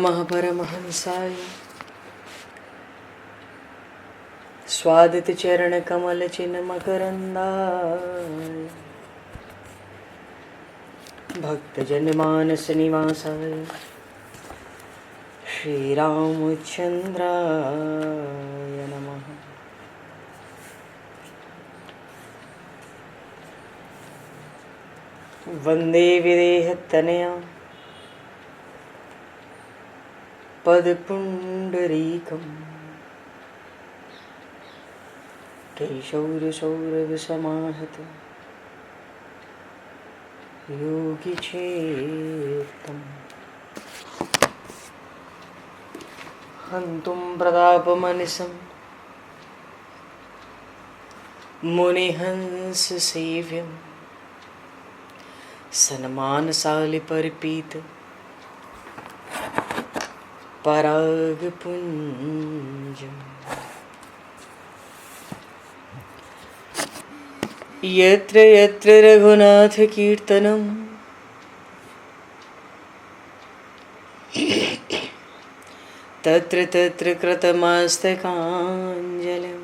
महापरमहंसाय स्वादित चरण कमल चिन्ह मकरंदाय भक्तजन मानस निवासाय श्री रामचंद्राय नमः। वंदे विदेहतनया पदपुंडरीकं केशौरसौरभसमाहत योगिचेतं हन्तुं प्रतापमनिशं मुनिहंससेव्यं सन्मानशालिपरिपीत परागपुञ्जम् यत्र यत्र रघुनाथकीर्तनं तत्र तत्र कृतमस्तकाञ्जलिं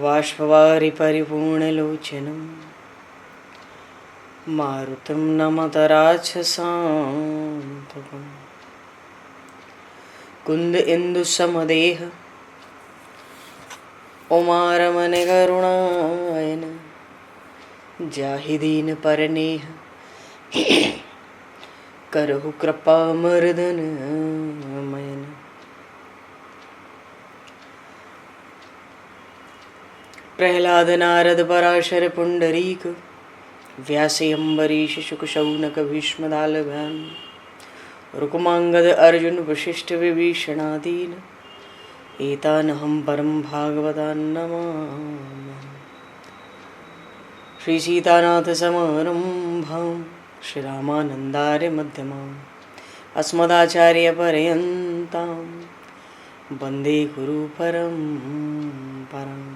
बाष्पवारि परिपूर्णलोचनं मारुतं नमत राक्षसान्तकं कुन्द इंदुसमदेह उमारमण करुणायन जाहि दीन परनेह करहु कृपा मर्दन मयन। प्रहलाद नारद पराशर पुंडरीक व्यासे अम्बरीश शुक शौनक भीष्मदालभ्यां रुक्मांगद अर्जुन वशिष्ठ विभीषणादीन एतानहं परं भागवतान् नमामि। श्री सीतानाथ समारंभां श्री रामानन्दार्य मध्यमाम् अस्मदाचार्य पर्यन्तां वन्दे गुरु परम्पराम्।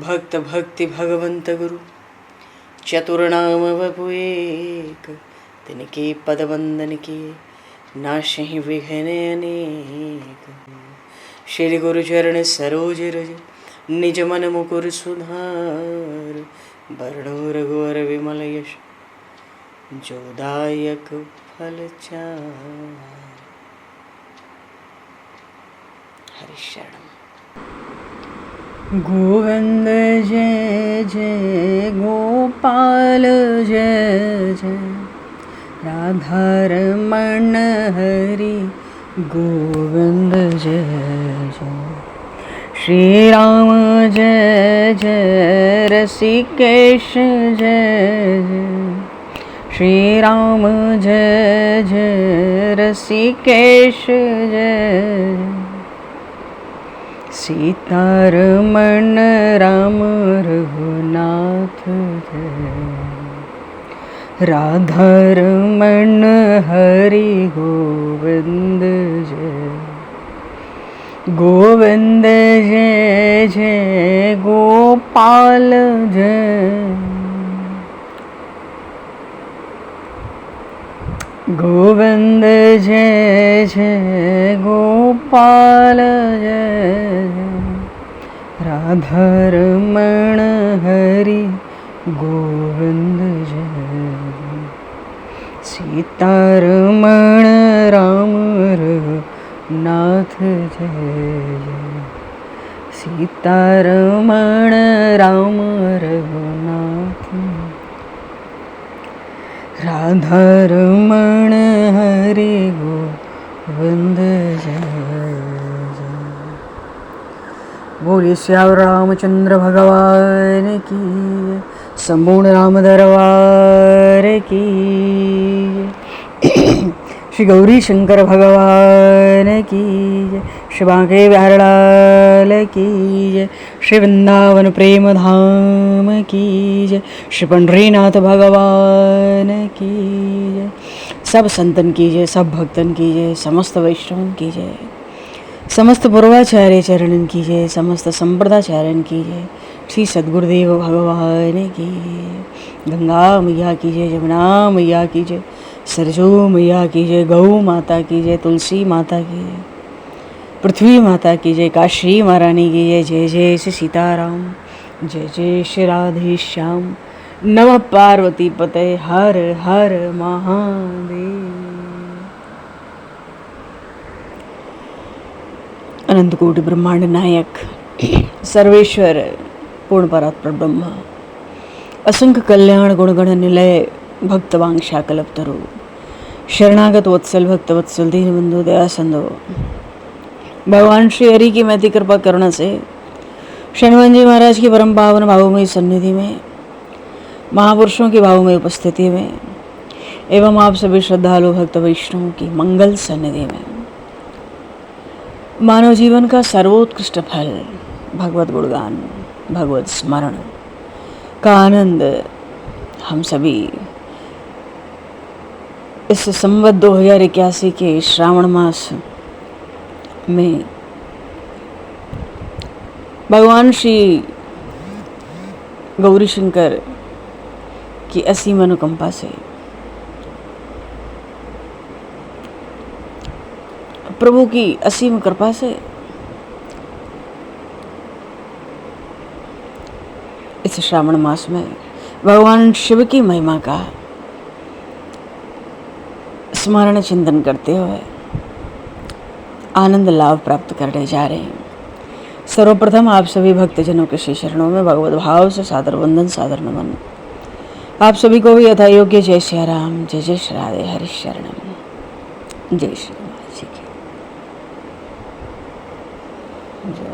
भक्त भक्ति भगवंत गुरु चतुर्नाम वपु एक तिनके पद वंदन के नाशहि विघ्न अनेक। श्री गुरु चरण सरोज रज निज मन मुकुर सुधार वरणो रघुवर विमल यश जोदायक फलचार। हरिशरण। गोविंद जय जय गोपाल जय जय राधारमण हरि गोविंद जय जय। श्री राम जय जय रसिकेश जय जय श्री राम जय जय रसिकेश जय। सीतारमण राम रघुनाथ जय राधारमण हरि गोविंद जय। गोविंद जय जय गोपाल जय गोविंद जय जय गोपाल जय राधारमण हरि गोविंद जय। सीतारमण राम रघुनाथ जय सीतारमण राम रघुनाथ राधारमण हरि गोविंद जय जय। बोलिए श्याम रामचंद्र भगवान की संपूर्ण राम दरबार की। श्री गौरी शंकर भगवान की जय। श्री बांके बिहारी लाल की जय। श्री वृंदावन प्रेम धाम की जय। श्री पंढरीनाथ भगवान की जय। सब संतन की जय, सब भक्तन की जय, समस्त वैष्णवन की जय, समस्त पूर्वाचार्य चरणन की जय, समस्त संप्रदाचार्यन की जय। श्री सद्गुरुदेव भगवान की। गंगा मैया की जय, जमुना मैया की जय, सरजू मैया की जय, गौ माता की जय, तुलसी माता की जय, पृथ्वी माता की जय, काशी महारानी की जय। जय जय श्री सीताराम, जय जय श्री राधे श्याम। नमः पार्वती पते, हर हर महादेव। अनंत कोटि ब्रह्मांड नायक सर्वेश्वर पूर्ण परात्पर ब्रह्म, असंख्य कल्याण गुणगण निलय, भक्त वांछा कल्पतरु, शरणागत वत्सल भक्त वत्सल दीन बंधु दया सिंधु, भगवान श्री हरि की महती कृपा करुणा से शनिवन जी महाराज की परम पावन भावमयी सन्निधि में, महापुरुषों की भावमयी उपस्थिति में एवं आप सभी श्रद्धालु भक्त वैष्णवों की मंगल सन्निधि में मानव जीवन का सर्वोत्कृष्ट फल भगवत गुणगान, भगवत स्मरण का आनंद हम सभी इस संवत 2081 के श्रावण मास में भगवान श्री गौरी शंकर की असीम अनुकंपा से, प्रभु की असीम कृपा से इस श्रावण मास में भगवान शिव की महिमा का स्मरण चिंतन करते हुए आनंद लाभ प्राप्त करने जा रहे हैं। सर्वप्रथम आप सभी भक्तजनों के श्री चरणों में भगवत भाव से सादर वंदन, सादर नमन। आप सभी को भी यथा योग्य जय श्री राम, जय जय श्री राधे हरि शरणम, जय श्री राम जी की जय।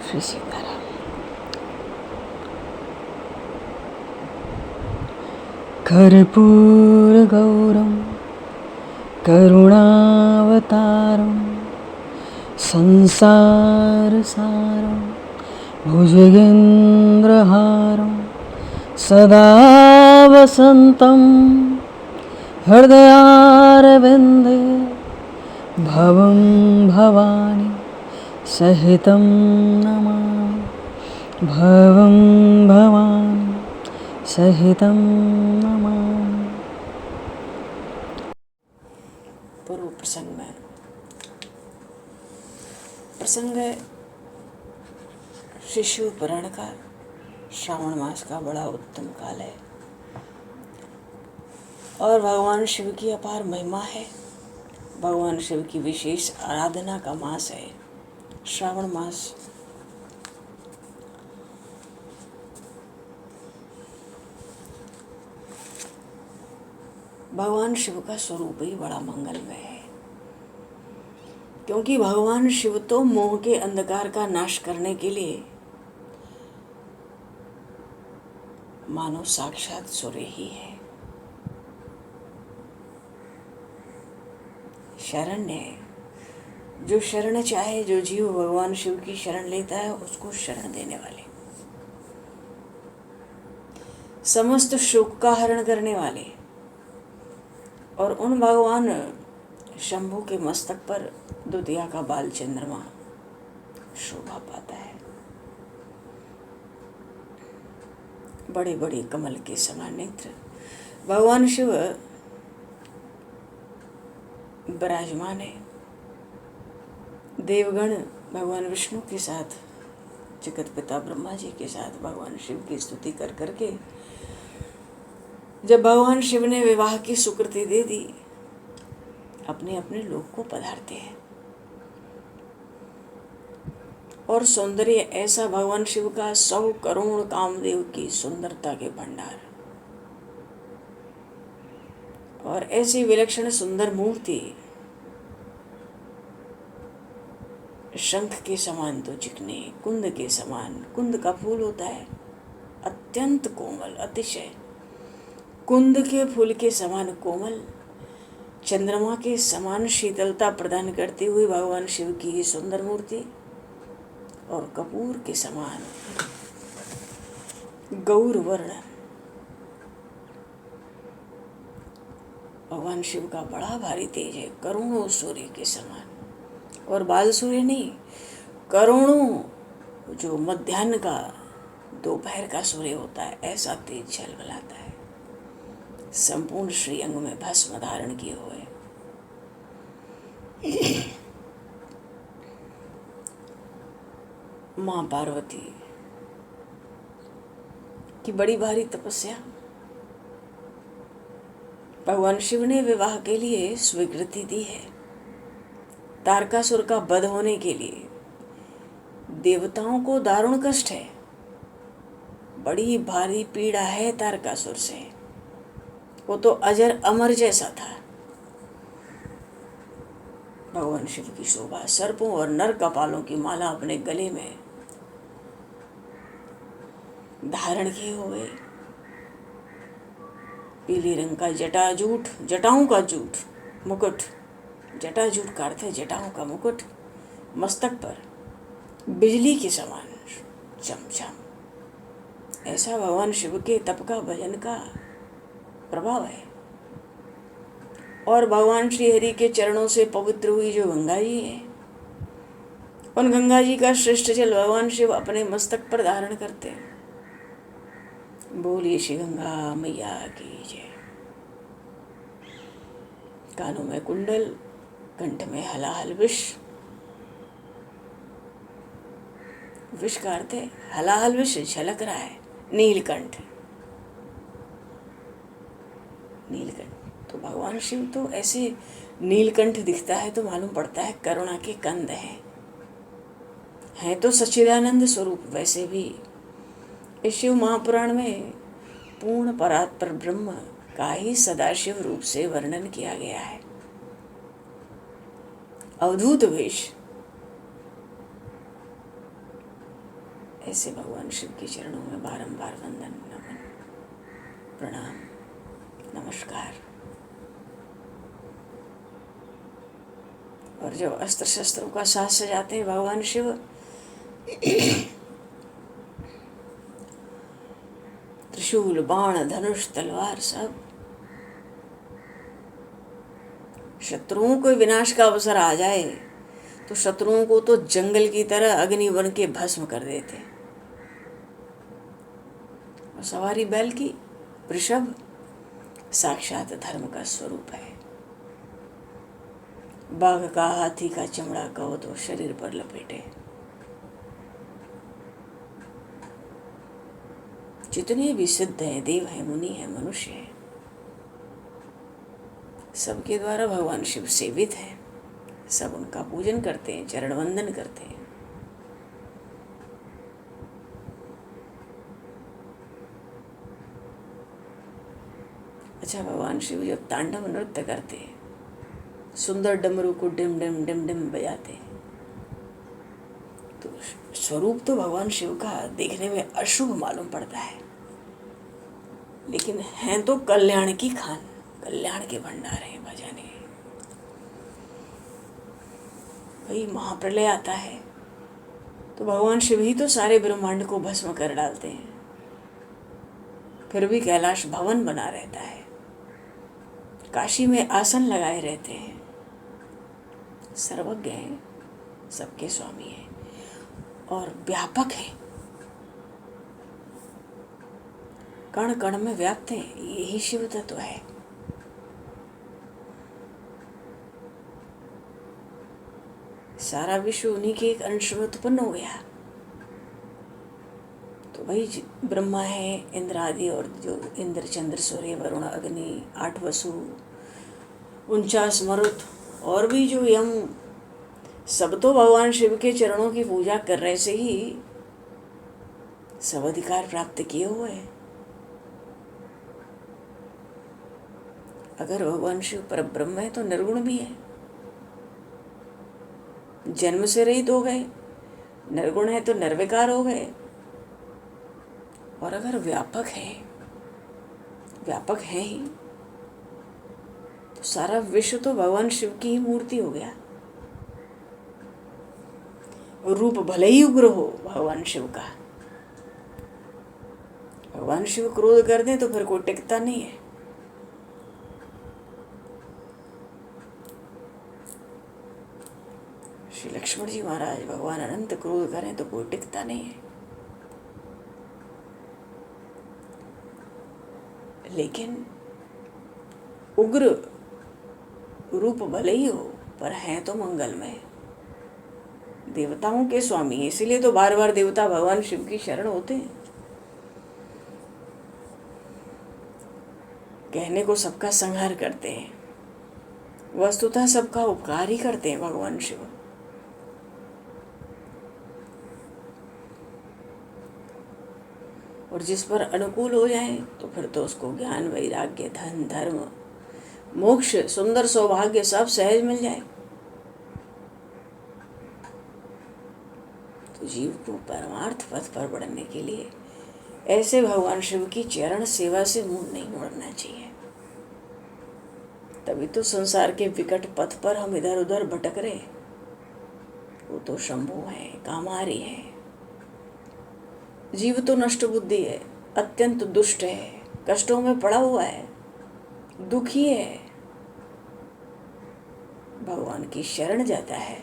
श्री सीताराम। कर्पूर गौरम करुणावतारम संसार सारम भुजगेन्द्रहारम सदा वसंतं हृदयारविन्दे भवं भवानी सहितं नमामि, भवं भवानी सहितं नमामि। पूर्व प्रसंग में प्रसंग है श्री शिव पुराण का। श्रावण मास का बड़ा उत्तम काल है और भगवान शिव की अपार महिमा है। भगवान शिव की विशेष आराधना का मास है श्रावण मास। भगवान शिव का स्वरूप ही बड़ा मंगलमय है, क्योंकि भगवान शिव तो मोह के अंधकार का नाश करने के लिए मानो साक्षात सूर्य ही है। शरण है, जो शरण चाहे, जो जीव भगवान शिव की शरण लेता है उसको शरण देने वाले, समस्त शोक का हरण करने वाले। और उन भगवान शंभु के मस्तक पर दुतिया का बाल चंद्रमा शोभा पाता है। बड़े बड़े कमल के समान नेत्र भगवान शिव विराजमान है। देवगण भगवान विष्णु के साथ, जगत पिता ब्रह्मा जी के साथ भगवान शिव की स्तुति कर करके जब भगवान शिव ने विवाह की स्वीकृति दे दी, अपने अपने लोक को पधारते हैं। और सौंदर्य ऐसा भगवान शिव का 100 करोड़ कामदेव की सुंदरता के भंडार, और ऐसी विलक्षण सुंदर मूर्ति शंख के समान तो चिकने, कुंद के समान, कुंद का फूल होता है अत्यंत कोमल, अतिशय कुंद के फूल के समान कोमल, चंद्रमा के समान शीतलता प्रदान करती हुई भगवान शिव की ये सुंदर मूर्ति, और कपूर के समान गौर वर्ण भगवान शिव का बड़ा भारी तेज है, करोड़ों सूर्य के समान। और बाल सूर्य नहीं, करोड़ों जो मध्याह्न का दोपहर का सूर्य होता है ऐसा तेज झलमलाता है, संपूर्ण श्रीअंग में भस्म धारण किए हुए। माँ पार्वती की बड़ी भारी तपस्या, भगवान शिव ने विवाह के लिए स्वीकृति दी है। तारकासुर का वध होने के लिए देवताओं को दारुण कष्ट है, बड़ी भारी पीड़ा है तारकासुर से। वो तो अजर अमर जैसा था। भगवान शिव की शोभा सर्पों और नर कपालों की माला अपने गले में धारण किए हुए, पीली रंग का जटाजूट, जटाओं का जूट मुकुट, जटाजूट का अर्थ है जटाओं का मुकुट, मस्तक पर बिजली के समान चमचम। ऐसा भगवान शिव के तप का भजन का प्रभाव है। और भगवान श्री हरि के चरणों से पवित्र हुई जो गंगा जी है, उन गंगा जी का श्रेष्ठ जल भगवान शिव अपने मस्तक पर धारण करते हैं। बोलिए श्री गंगा मैया की जय। कानों में कुंडल, कंठ में हलाहल विष, विष का अर्थ है हलाहल विष झलक रहा है, नीलकंठ। नीलकंठ तो भगवान शिव तो ऐसे नीलकंठ दिखता है तो मालूम पड़ता है करुणा के कंद हैं तो सच्चिदानंद स्वरूप। वैसे भी इस शिव महापुराण में पूर्ण परात्पर ब्रह्म का ही सदाशिव रूप से वर्णन किया गया है। अवधूत वेश। ऐसे भगवान शिव के चरणों में बारंबार वंदन, नमन, प्रणाम, नमस्कार। और जब अस्त्र शस्त्रों का साथ सजाते हैं भगवान शिव, त्रिशूल, बाण, धनुष, तलवार सब, शत्रुओं को विनाश का अवसर आ जाए तो शत्रुओं को तो जंगल की तरह अग्नि बन के भस्म कर देते। और सवारी बैल की, वृषभ साक्षात धर्म का स्वरूप है। बाघ का, हाथी का चमड़ा कहो तो शरीर पर लपेटे। जितने भी सिद्ध हैं, देव हैं, मुनि हैं, मनुष्य हैं, सबके द्वारा भगवान शिव सेवित हैं। सब उनका पूजन करते हैं, चरण वंदन करते हैं। अच्छा, भगवान शिव जब तांडव नृत्य करते हैं, सुंदर डमरू को डिम डिम डिम डिम बजाते हैं, तो स्वरूप तो भगवान शिव का देखने में अशुभ मालूम पड़ता है, लेकिन हैं तो कल्याण की खान, कल्याण के भंडार हैं भजन है। भाई महाप्रलय आता है तो भगवान शिव ही तो सारे ब्रह्मांड को भस्म कर डालते हैं, फिर भी कैलाश भवन बना रहता है, काशी में आसन लगाए रहते हैं। सर्वज्ञ हैं, सबके स्वामी हैं और व्यापक हैं, कण कण में व्याप्त हैं। यही शिव तत्व है। सारा विश्व उन्हीं के एक अंश में उत्पन्न हो गया। तो भाई ब्रह्मा है, इंद्र आदि, और जो इंद्र, चंद्र, सूर्य, वरुण, अग्नि, 8 वसु, 49 मरुत और भी जो यम, सब तो भगवान शिव के चरणों की पूजा करने से ही सब अधिकार प्राप्त किए हुए हैं। अगर भगवान शिव पर ब्रह्म है तो निर्गुण भी है, जन्म से रहित हो गए। निर्गुण है तो निर्विकार हो गए। और अगर व्यापक है, व्यापक है ही, तो सारा विश्व तो भगवान शिव की ही मूर्ति हो गया। रूप भले ही उग्र हो भगवान शिव का, भगवान शिव क्रोध कर दें तो फिर कोई टिकता नहीं है। लक्ष्मण जी महाराज, भगवान अनंत क्रोध करें तो कोई टिकता नहीं है। लेकिन उग्र रूप भले ही हो, पर हैं तो मंगलमय, देवताओं के स्वामी। इसीलिए तो बार बार देवता भगवान शिव की शरण होते हैं। कहने को सबका संहार करते हैं, वस्तुतः सबका उपकार ही करते हैं भगवान शिव। और जिस पर अनुकूल हो जाए तो फिर तो उसको ज्ञान, वैराग्य, धन, धर्म, मोक्ष, सुंदर सौभाग्य सब सहज मिल जाए। तो जीव को परमार्थ पथ पर बढ़ने के लिए ऐसे भगवान शिव की चरण सेवा से मुंह नहीं मोड़ना चाहिए। तभी तो संसार के विकट पथ पर हम इधर उधर भटक रहे। वो तो शंभु है, कामारी है। जीव तो नष्ट बुद्धि है, अत्यंत दुष्ट है, कष्टों में पड़ा हुआ है, दुखी है। भगवान की शरण जाता है,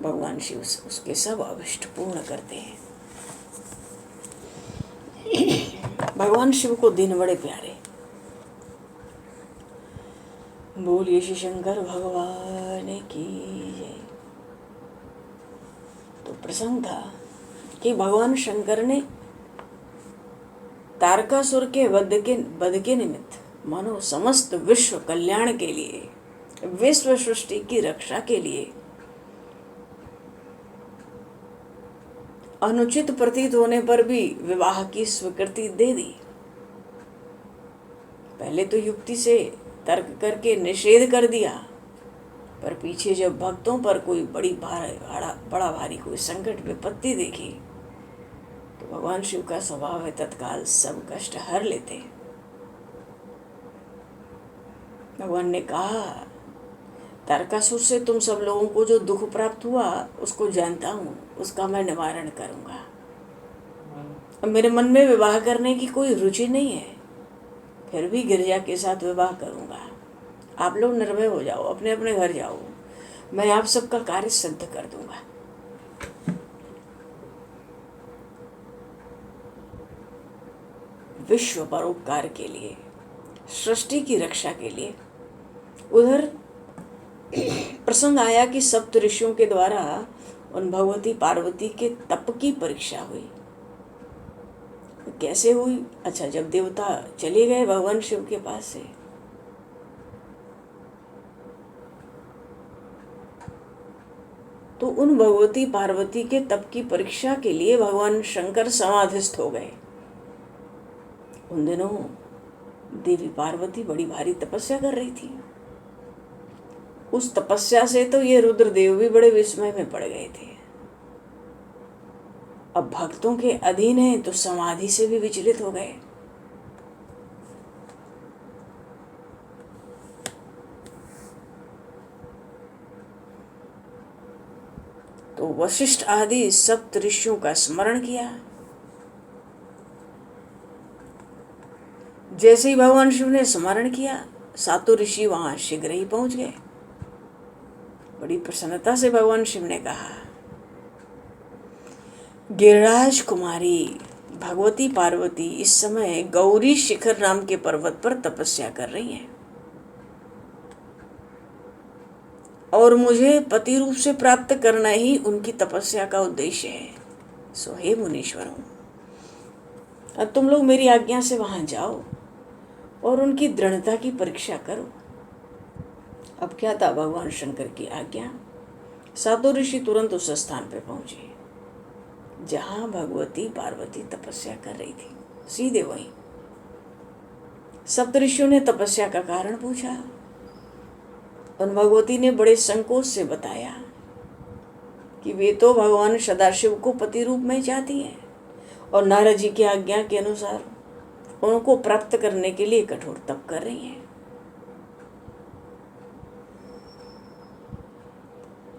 भगवान शिव उसके सब अभिष्ट पूर्ण करते हैं। भगवान शिव को दिन बड़े प्यारे। बोलिए श्री शंकर भगवान की जय। तो प्रसंग था कि भगवान शंकर ने तारकासुर के वध के निमित्त मानो समस्त विश्व कल्याण के लिए, विश्व सृष्टि की रक्षा के लिए अनुचित प्रतीत होने पर भी विवाह की स्वीकृति दे दी। पहले तो युक्ति से तर्क करके निषेध कर दिया, पर पीछे जब भक्तों पर कोई बड़ा भारी कोई संकट विपत्ति देखी तो भगवान शिव का स्वभाव है तत्काल सब कष्ट हर लेते। भगवान ने कहा, तारकासुर से तुम सब लोगों को जो दुख प्राप्त हुआ उसको जानता हूँ, उसका मैं निवारण करूँगा। अब मेरे मन में विवाह करने की कोई रुचि नहीं है, फिर भी गिरिजा के साथ विवाह करूँगा। आप लोग निर्भय हो जाओ, अपने अपने घर जाओ, मैं आप सबका कार्य सिद्ध कर दूंगा। विश्व परोपकार के लिए, सृष्टि की रक्षा के लिए। उधर प्रसंग आया कि सप्त ऋषियों के द्वारा उन भगवती पार्वती के तप की परीक्षा हुई। कैसे हुई? अच्छा, जब देवता चले गए भगवान शिव के पास से, तो उन भगवती पार्वती के तप की परीक्षा के लिए भगवान शंकर समाधिस्थ हो गए। उन दिनों देवी पार्वती बड़ी भारी तपस्या कर रही थी। उस तपस्या से तो ये रुद्रदेव भी बड़े विस्मय में पड़ गए थे। अब भक्तों के अधीन है तो समाधि से भी विचलित हो गए। तो वशिष्ठ आदि सप्त ऋषियों का स्मरण किया। जैसे ही भगवान शिव ने स्मरण किया, सातों ऋषि वहां शीघ्र ही पहुंच गए। बड़ी प्रसन्नता से भगवान शिव ने कहा, गिरिराज कुमारी भगवती पार्वती इस समय गौरी शिखर नाम के पर्वत पर तपस्या कर रही हैं और मुझे पति रूप से प्राप्त करना ही उनकी तपस्या का उद्देश्य है। सो हे मुनीश्वरों, अब तुम लोग मेरी आज्ञा से वहां जाओ और उनकी दृढ़ता की परीक्षा करो। अब क्या था भगवान शंकर की आज्ञा। सातों ऋषि तुरंत उस स्थान पर पहुंचे जहां भगवती पार्वती तपस्या कर रही थी, सीधे वहीं। सप्तऋषियों ने तपस्या का कारण पूछा। उन भगवती ने बड़े संकोच से बताया कि वे तो भगवान सदाशिव को पति रूप में चाहती हैं और नारद जी की आज्ञा के अनुसार उनको प्राप्त करने के लिए कठोर तप कर रही हैं।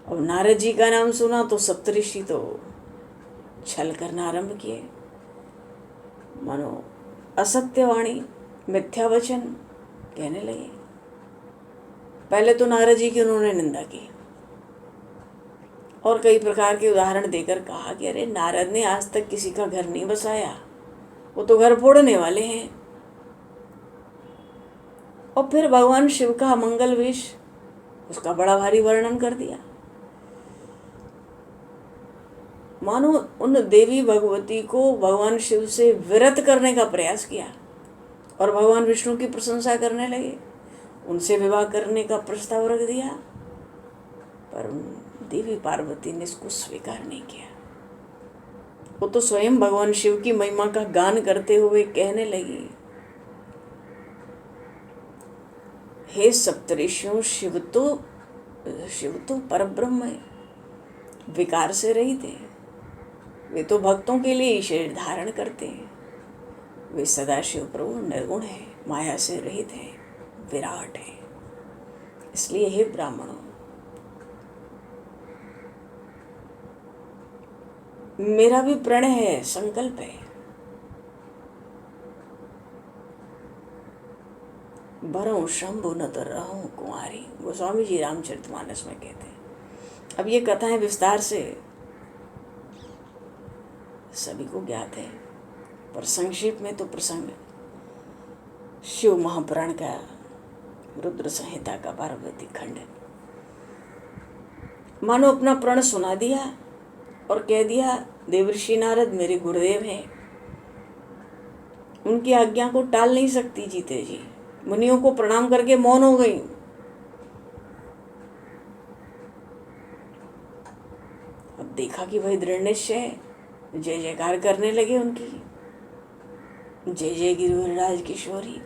और नारद जी का नाम सुना तो सप्तऋषि तो छल करना आरंभ किए। मानो असत्यवाणी, मिथ्या वचन कहने लगे। पहले तो नारद जी की उन्होंने निंदा की और कई प्रकार के उदाहरण देकर कहा कि अरे नारद ने आज तक किसी का घर नहीं बसाया, वो तो घर फोड़ने वाले हैं। और फिर भगवान शिव का अमंगल वेश, उसका बड़ा भारी वर्णन कर दिया। मानो उन देवी भगवती को भगवान शिव से विरत करने का प्रयास किया और भगवान विष्णु की प्रशंसा करने लगे, उनसे विवाह करने का प्रस्ताव रख दिया, पर देवी पार्वती ने इसको स्वीकार नहीं किया। वो तो स्वयं भगवान शिव की महिमा का गान करते हुए कहने लगी, हे सप्तऋषियों, शिव तो परब्रह्म है, विकार से रहित है। वे तो भक्तों के लिए शरीर धारण करते हैं। वे सदाशिव प्रभु निर्गुण है, माया से रहित है, विराट है। इसलिए हे ब्राह्मणों, मेरा भी प्रण है, संकल्प है, भरऊं शंभु न तो रहूं कुंवारी। गोस्वामी जी रामचरितमानस में कहते हैं। अब ये कथाएं विस्तार से सभी को ज्ञात है, पर संक्षेप में तो प्रसंग शिव महापुराण का, रुद्र संहिता का 12वां खंड। मानो अपना प्रण सुना दिया और कह दिया, देवर्षि नारद मेरे गुरुदेव हैं, उनकी आज्ञा को टाल नहीं सकती जीते जी। मुनियों को प्रणाम करके मौन हो गई। अब देखा कि भाई दृढ़ निश्चय है, जय जयकार करने लगे उनकी, जय जय गिरिराज किशोरी।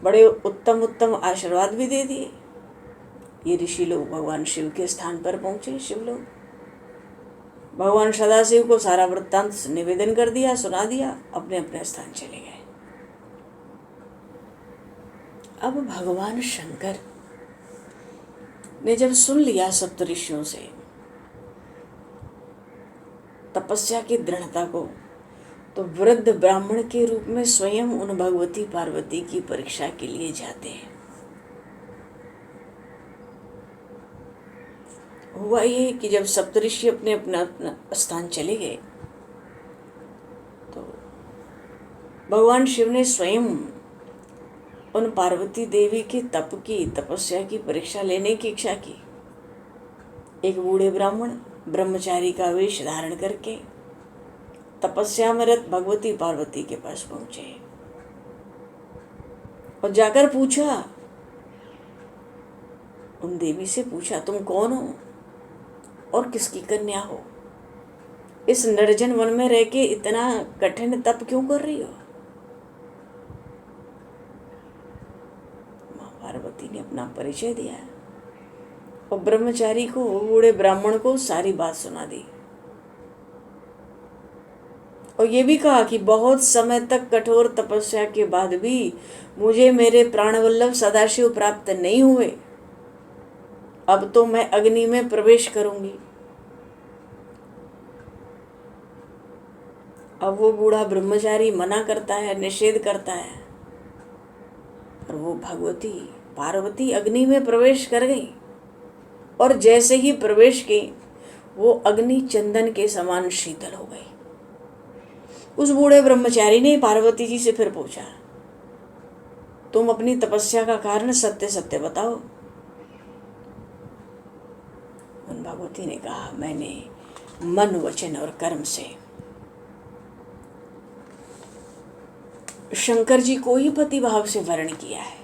बड़े उत्तम उत्तम आशीर्वाद भी दे दिए। ये ऋषि लोग भगवान शिव के स्थान पर पहुंचे। शिव लोग भगवान सदाशिव को सारा वृत्तांत निवेदन कर दिया, सुना दिया, अपने अपने स्थान चले गए। अब भगवान शंकर ने जब सुन लिया सप्तऋषियों से तपस्या की दृढ़ता को, तो वृद्ध ब्राह्मण के रूप में स्वयं उन भगवती पार्वती की परीक्षा के लिए जाते हैं। हुआ ये कि जब सप्तऋषि अपने अपना स्थान चले गए, तो भगवान शिव ने स्वयं उन पार्वती देवी के तप की, तपस्या की परीक्षा लेने की इच्छा की। एक बूढ़े ब्राह्मण ब्रह्मचारी का वेश धारण करके तपस्या में रत भगवती पार्वती के पास पहुंचे और जाकर पूछा, उन देवी से पूछा, तुम कौन हो और किसकी कन्या हो? इस निर्जन वन में रह के इतना कठिन तप क्यों कर रही हो? मां पार्वती ने अपना परिचय दिया और ब्रह्मचारी को, बूढ़े ब्राह्मण को सारी बात सुना दी और ये भी कहा कि बहुत समय तक कठोर तपस्या के बाद भी मुझे मेरे प्राणवल्लभ सदाशिव प्राप्त नहीं हुए। अब तो मैं अग्नि में प्रवेश करूंगी। अब वो बूढ़ा ब्रह्मचारी मना करता है, निषेध करता है, और वो भगवती पार्वती अग्नि में प्रवेश कर गई और जैसे ही प्रवेश की, वो अग्नि चंदन के समान शीतल हो गई। उस बूढ़े ब्रह्मचारी ने पार्वती जी से फिर पूछा, तुम अपनी तपस्या का कारण सत्य सत्य बताओ। उन भगवती ने कहा, मैंने मन, वचन और कर्म से शंकर जी को ही पति भाव से वर्ण किया है।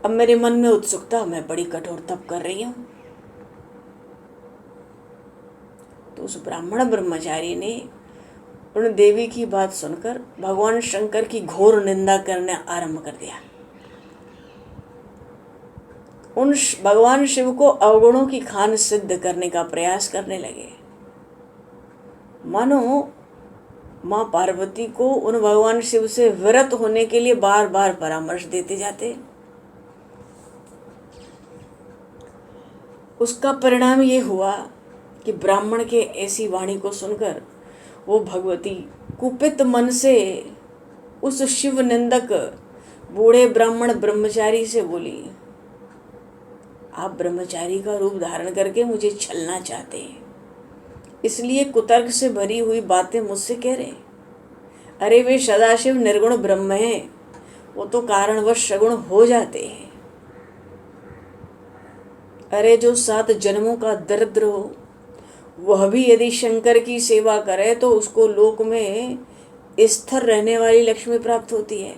अब मेरे मन में उत्सुकता, मैं बड़ी कठोर तप कर रही हूं। तो उस ब्राह्मण ब्रह्मचारी ने उन देवी की बात सुनकर भगवान शंकर की घोर निंदा करना आरंभ कर दिया। उन भगवान शिव को अवगुणों की खान सिद्ध करने का प्रयास करने लगे। मानो मां पार्वती को उन भगवान शिव से विरत होने के लिए बार बार परामर्श देते जाते। उसका परिणाम ये हुआ कि ब्राह्मण के ऐसी वाणी को सुनकर वो भगवती कुपित मन से उस शिव निंदक बूढ़े ब्राह्मण ब्रह्मचारी से बोली, आप ब्रह्मचारी का रूप धारण करके मुझे छलना चाहते हैं, इसलिए कुतर्क से भरी हुई बातें मुझसे कह रहे। अरे वे सदाशिव निर्गुण ब्रह्म हैं, वो तो कारणवश सगुण हो जाते हैं। अरे जो 7 जन्मों का दरिद्र हो, वह भी यदि शंकर की सेवा करे तो उसको लोक में स्थिर रहने वाली लक्ष्मी प्राप्त होती है।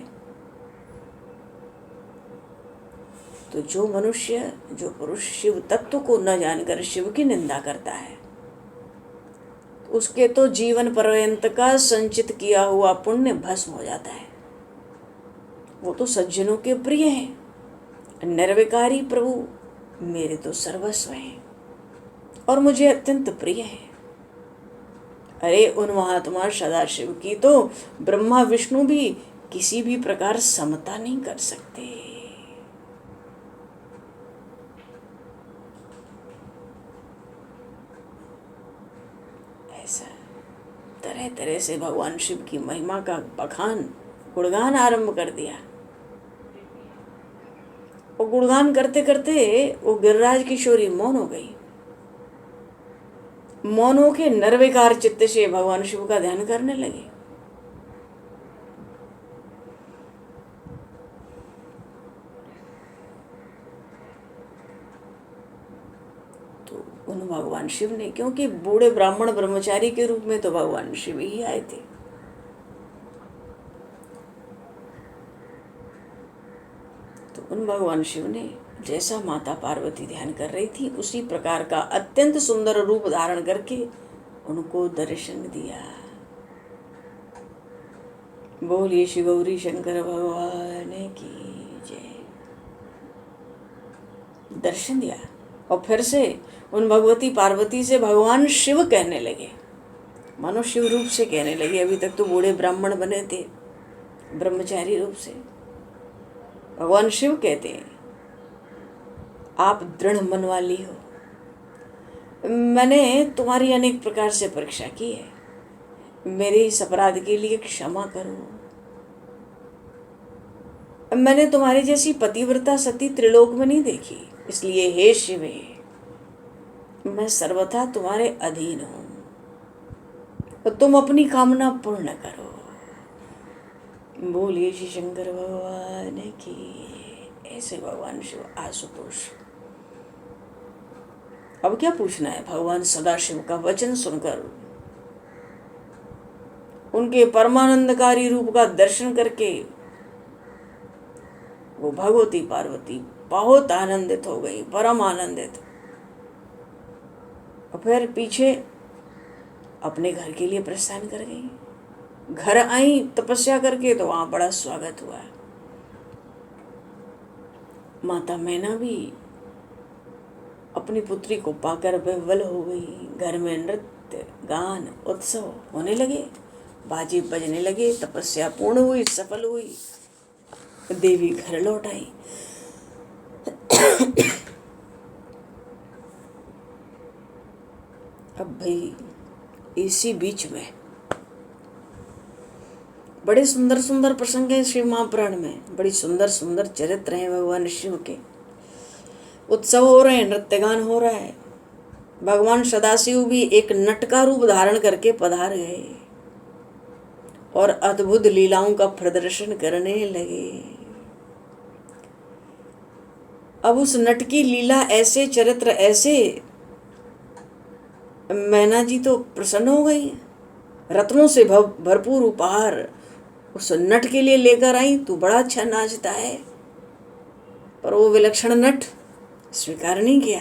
तो जो मनुष्य, जो पुरुष शिव तत्व को न जानकर शिव की निंदा करता है, उसके तो जीवन पर्यंत का संचित किया हुआ पुण्य भस्म हो जाता है। वो तो सज्जनों के प्रिय है। निर्विकारी प्रभु मेरे तो सर्वस्व हैं और मुझे अत्यंत प्रिय है। अरे उन महात्मा सदाशिव की तो ब्रह्मा विष्णु भी किसी भी प्रकार समता नहीं कर सकते। ऐसा तरह तरह से भगवान शिव की महिमा का बखान, गुणगान आरंभ कर दिया। वो गुणगान करते करते वो गिरिराज किशोरी मौन हो गई। मौन होके निर्विकार चित्त से भगवान शिव का ध्यान करने लगे। तो उन भगवान शिव ने, क्योंकि बूढ़े ब्राह्मण ब्रह्मचारी के रूप में तो भगवान शिव ही आए थे, तो उन भगवान शिव ने जैसा माता पार्वती ध्यान कर रही थी उसी प्रकार का अत्यंत सुंदर रूप धारण करके उनको दर्शन दिया। बोलिए श्री गौरी शंकर भगवान की जय। दर्शन दिया और फिर से उन भगवती पार्वती से भगवान शिव कहने लगे, मानो शिव रूप से कहने लगे। अभी तक तो बूढ़े ब्राह्मण बने थे, ब्रह्मचारी रूप से। भगवान शिव कहते हैं, आप दृढ़ मन वाली हो, मैंने तुम्हारी अनेक प्रकार से परीक्षा की है, मेरे इस अपराध के लिए क्षमा करो। मैंने तुम्हारी जैसी पतिव्रता सती त्रिलोक में नहीं देखी, इसलिए हे शिवे, मैं सर्वथा तुम्हारे अधीन हूं, तो तुम अपनी कामना पूर्ण करो। बोलिए श्री शंकर भगवान की। ऐसे भगवान शिव आशुतोष। अब क्या पूछना है? भगवान सदाशिव का वचन सुनकर, उनके परमानंदकारी रूप का दर्शन करके वो भगवती पार्वती बहुत आनंदित हो गई, परम आनंदित। और फिर पीछे अपने घर के लिए प्रस्थान कर गई। घर आई तपस्या करके तो वहां बड़ा स्वागत हुआ। माता मैना भी अपनी पुत्री को पाकर विह्वल हो गई। घर में नृत्य गान उत्सव होने लगे, बाजे बजने लगे, तपस्या पूर्ण हुई, सफल हुई, देवी घर लौट आई। अब भाई इसी बीच में बड़े सुंदर सुंदर प्रसंग हैं शिव महापुराण में, बड़ी सुंदर सुंदर चरित्र हैं भगवान शिव के। उत्सव हो रहे हैं, नृत्यगान हो रहा है। भगवान सदाशिव भी एक नट का रूप धारण करके पधार गए और अद्भुत लीलाओं का प्रदर्शन करने लगे। अब उस नट की लीला ऐसे, चरित्र ऐसे, मैना जी तो प्रसन्न हो गई। रत्नों से भरपूर उपहार उस नट के लिए लेकर आई। तू बड़ा अच्छा नाचता है, पर वो विलक्षण नट स्वीकार नहीं किया।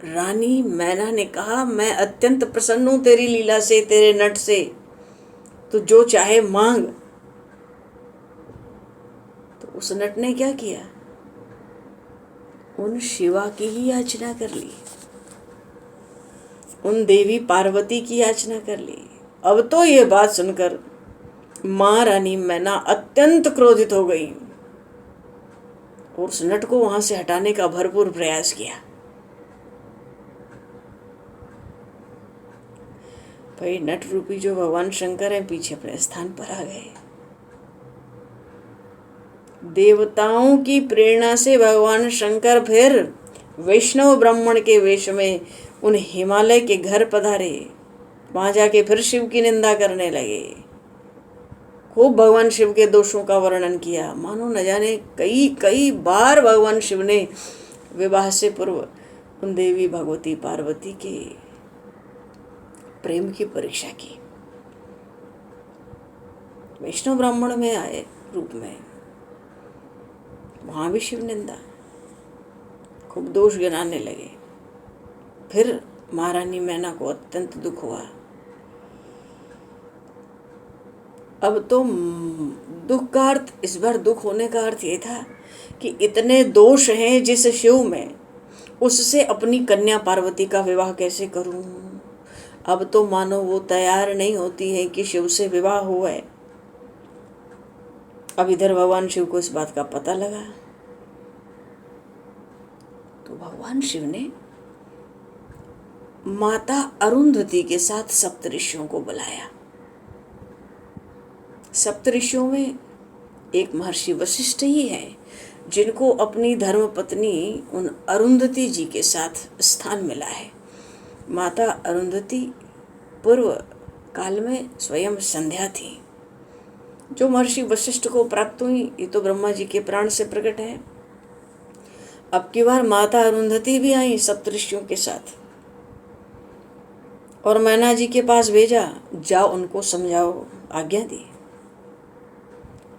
रानी मैना ने कहा, मैं अत्यंत प्रसन्न हूं तेरी लीला से, तेरे नट से, तू जो चाहे मांग। तो उस नट ने क्या किया? उन शिवा की ही याचना कर ली, उन देवी पार्वती की याचना कर ली। अब तो ये बात सुनकर मां रानी मैना अत्यंत क्रोधित हो गई और उस नट को वहां से हटाने का भरपूर प्रयास किया। भाई नट रूपी जो भगवान शंकर है पीछे अपने स्थान पर आ गए। देवताओं की प्रेरणा से भगवान शंकर फिर वैष्णव ब्राह्मण के वेश में उन हिमालय के घर पधारे। वहां जाके फिर शिव की निंदा करने लगे, खूब भगवान शिव के दोषों का वर्णन किया। मानो न जाने कई कई बार भगवान शिव ने विवाह से पूर्व उन देवी भगवती पार्वती के प्रेम की परीक्षा की। वैष्णव ब्राह्मण में आए रूप में, वहां भी शिव निंदा, खूब दोष गिनाने लगे। फिर महारानी मैना को अत्यंत दुख हुआ। अब तो दुख का अर्थ, इस बार दुख होने का अर्थ ये था कि इतने दोष हैं जिस शिव में, उससे अपनी कन्या पार्वती का विवाह कैसे करूं। अब तो मानो वो तैयार नहीं होती है कि शिव से विवाह हुआ है। अब इधर भगवान शिव को इस बात का पता लगा तो भगवान शिव ने माता अरुंधति के साथ सप्तऋषियों को बुलाया। सप्तऋषियों में एक महर्षि वशिष्ठ ही है जिनको अपनी धर्मपत्नी उन अरुंधति जी के साथ स्थान मिला है। माता अरुंधति पूर्व काल में स्वयं संध्या थी, जो महर्षि वशिष्ठ को प्राप्त हुई। ये तो ब्रह्मा जी के प्राण से प्रकट है। अब की बार माता अरुंधति भी आई सप्तऋषियों के साथ, और मैना जी के पास भेजा, जाओ उनको समझाओ, आज्ञा दी।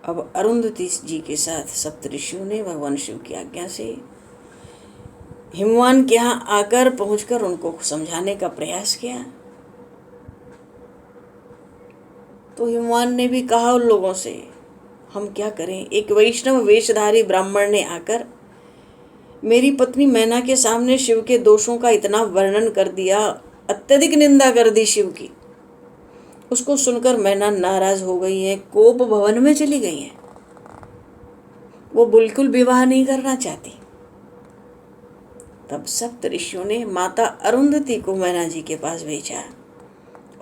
अब अरुंधति जी के साथ सप्तऋषियों ने भगवान शिव की आज्ञा से हिमवान के यहाँ आकर पहुंचकर उनको समझाने का प्रयास किया। तो हिमवान ने भी कहा उन लोगों से, हम क्या करें। एक वैष्णव वेशधारी ब्राह्मण ने आकर मेरी पत्नी मैना के सामने शिव के दोषों का इतना वर्णन कर दिया, अत्यधिक निंदा कर दी शिव की। उसको सुनकर मैना नाराज हो गई है, कोप भवन में चली गई है। वो बिल्कुल विवाह नहीं करना चाहती। तब सप्तऋषियों ने माता अरुंधति को मैना जी के पास भेजा,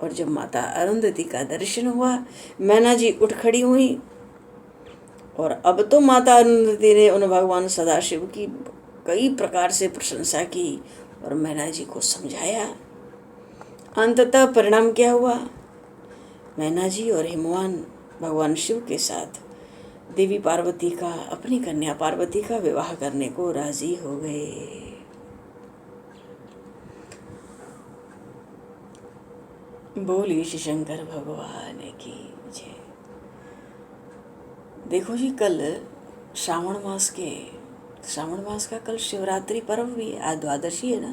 और जब माता अरुंधति का दर्शन हुआ, मैना जी उठ खड़ी हुई। और अब तो माता अरुंधति ने उन भगवान सदाशिव की कई प्रकार से प्रशंसा की और मैना जी को समझाया। अंततः परिणाम क्या हुआ, मैना जी और हिमवान भगवान शिव के साथ देवी पार्वती का, अपनी कन्या पार्वती का विवाह करने को राजी हो गए। बोलिए श्री शंकर भगवान की जय। देखो जी, कल श्रावण मास का कल शिवरात्रि पर्व भी है। आज द्वादशी है ना,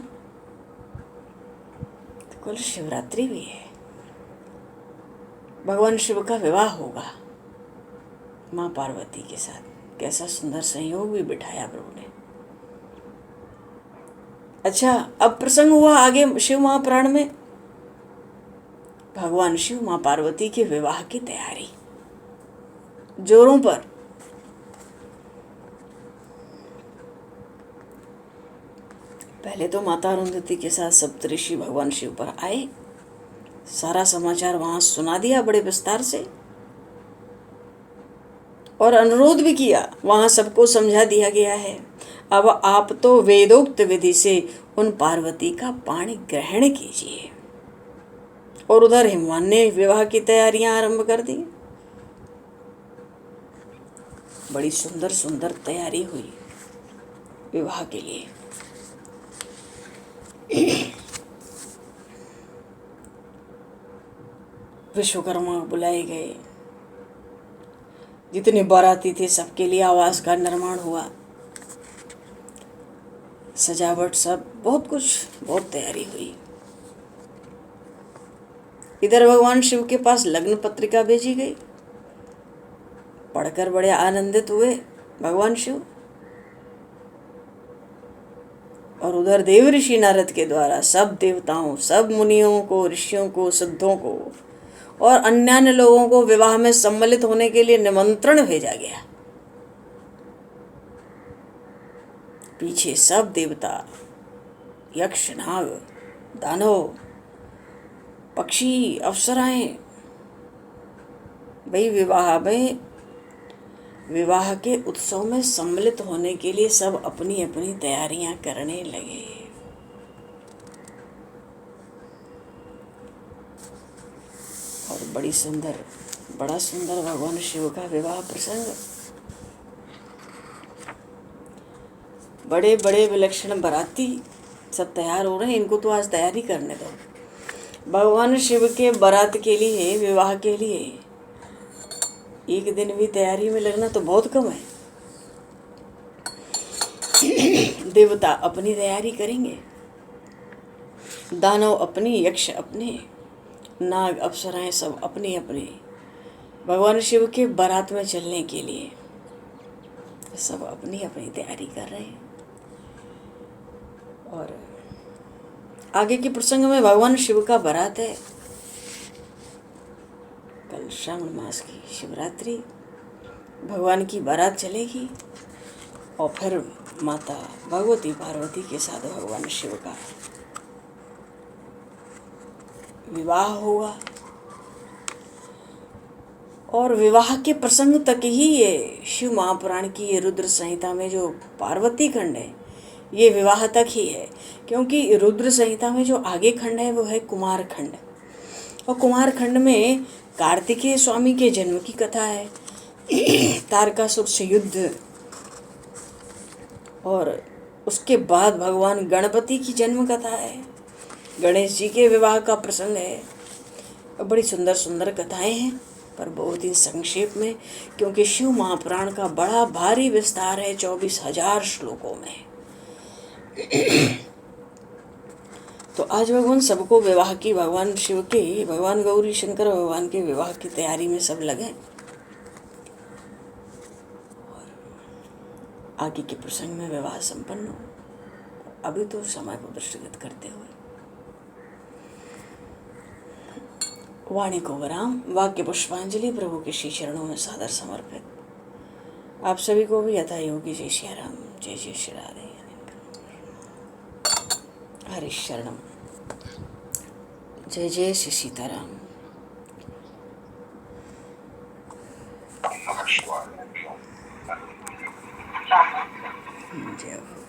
तो कल शिवरात्रि भी है। भगवान शिव का विवाह होगा माँ पार्वती के साथ। कैसा सुंदर संयोग भी बिठाया प्रभु ने। अच्छा, अब प्रसंग हुआ आगे शिव महापुराण में भगवान शिव माँ पार्वती के विवाह की तैयारी जोरों पर। पहले तो माता अरुंधति के साथ सप्तऋषि भगवान शिव पर आए, सारा समाचार वहां सुना दिया बड़े विस्तार से, और अनुरोध भी किया, वहां सबको समझा दिया गया है। अब आप तो वेदोक्त विधि से उन पार्वती का पाणी ग्रहण कीजिए। और उधर हिमवान ने विवाह की तैयारियां आरंभ कर दी। बड़ी सुंदर सुंदर तैयारी हुई विवाह के लिए। विश्वकर्मा बुलाए गए, जितने बाराती थे सबके लिए आवास का निर्माण हुआ, सजावट, सब बहुत कुछ, बहुत तैयारी हुई। इधर भगवान शिव के पास लग्न पत्रिका भेजी गई, पढ़कर बड़े आनंदित हुए भगवान शिव। और उधर देव ऋषि नारद के द्वारा सब देवताओं, सब मुनियों को, ऋषियों को, सिद्धों को और अन्य लोगों को विवाह में सम्मिलित होने के लिए निमंत्रण भेजा गया। पीछे सब देवता, यक्ष, नाग, दानव पक्षी, अप्सराएं, भाई विवाह के उत्सव में सम्मिलित होने के लिए सब अपनी अपनी तैयारियां करने लगे। और बड़ा सुंदर भगवान शिव का विवाह प्रसंग। बड़े बड़े विलक्षण बाराती सब तैयार हो रहे हैं, इनको तो आज तैयारी करने दो। भगवान शिव के बारात के लिए, विवाह के लिए एक दिन भी तैयारी में लगना तो बहुत कम है। देवता अपनी तैयारी करेंगे, दानव अपनी, यक्ष अपने, नाग अप्सराएं सब अपनी अपनी भगवान शिव के बारात में चलने के लिए सब अपनी अपनी तैयारी कर रहे हैं। और आगे के प्रसंग में भगवान शिव का बारात है। कल श्रावण मास की शिवरात्रि, भगवान की बारात चलेगी और फिर माता भगवती पार्वती के साथ भगवान शिव का विवाह होगा। और विवाह के प्रसंग तक ही ये शिव महापुराण की ये रुद्र संहिता में जो पार्वती खंड है ये विवाह तक ही है, क्योंकि रुद्र संहिता में जो आगे खंड है वो है कुमार खंड। और कुमार खंड में कार्तिकेय स्वामी के जन्म की कथा है, तारकासुर से युद्ध, और उसके बाद भगवान गणपति की जन्म कथा है, गणेश जी के विवाह का प्रसंग है। बड़ी सुंदर सुंदर कथाएं हैं, पर बहुत ही संक्षेप में, क्योंकि शिव महापुराण का बड़ा भारी विस्तार है 24,000 श्लोकों में। तो आज भगवान सबको विवाह की, भगवान शिव के, भगवान गौरी शंकर भगवान के विवाह की तैयारी में सब लगे। और आगे के प्रसंग में विवाह संपन्न हो। अभी तो समय को दृष्टिगत करते हुए वाणी को विराम, वाक्य पुष्पांजलि प्रभु के श्री चरणों में सादर समर्पित। आप सभी को भी यथा योगी जय श्री राम, जय जय श्री राधे, हरि शरणम, जय जय श्री सीताराम। जय हो।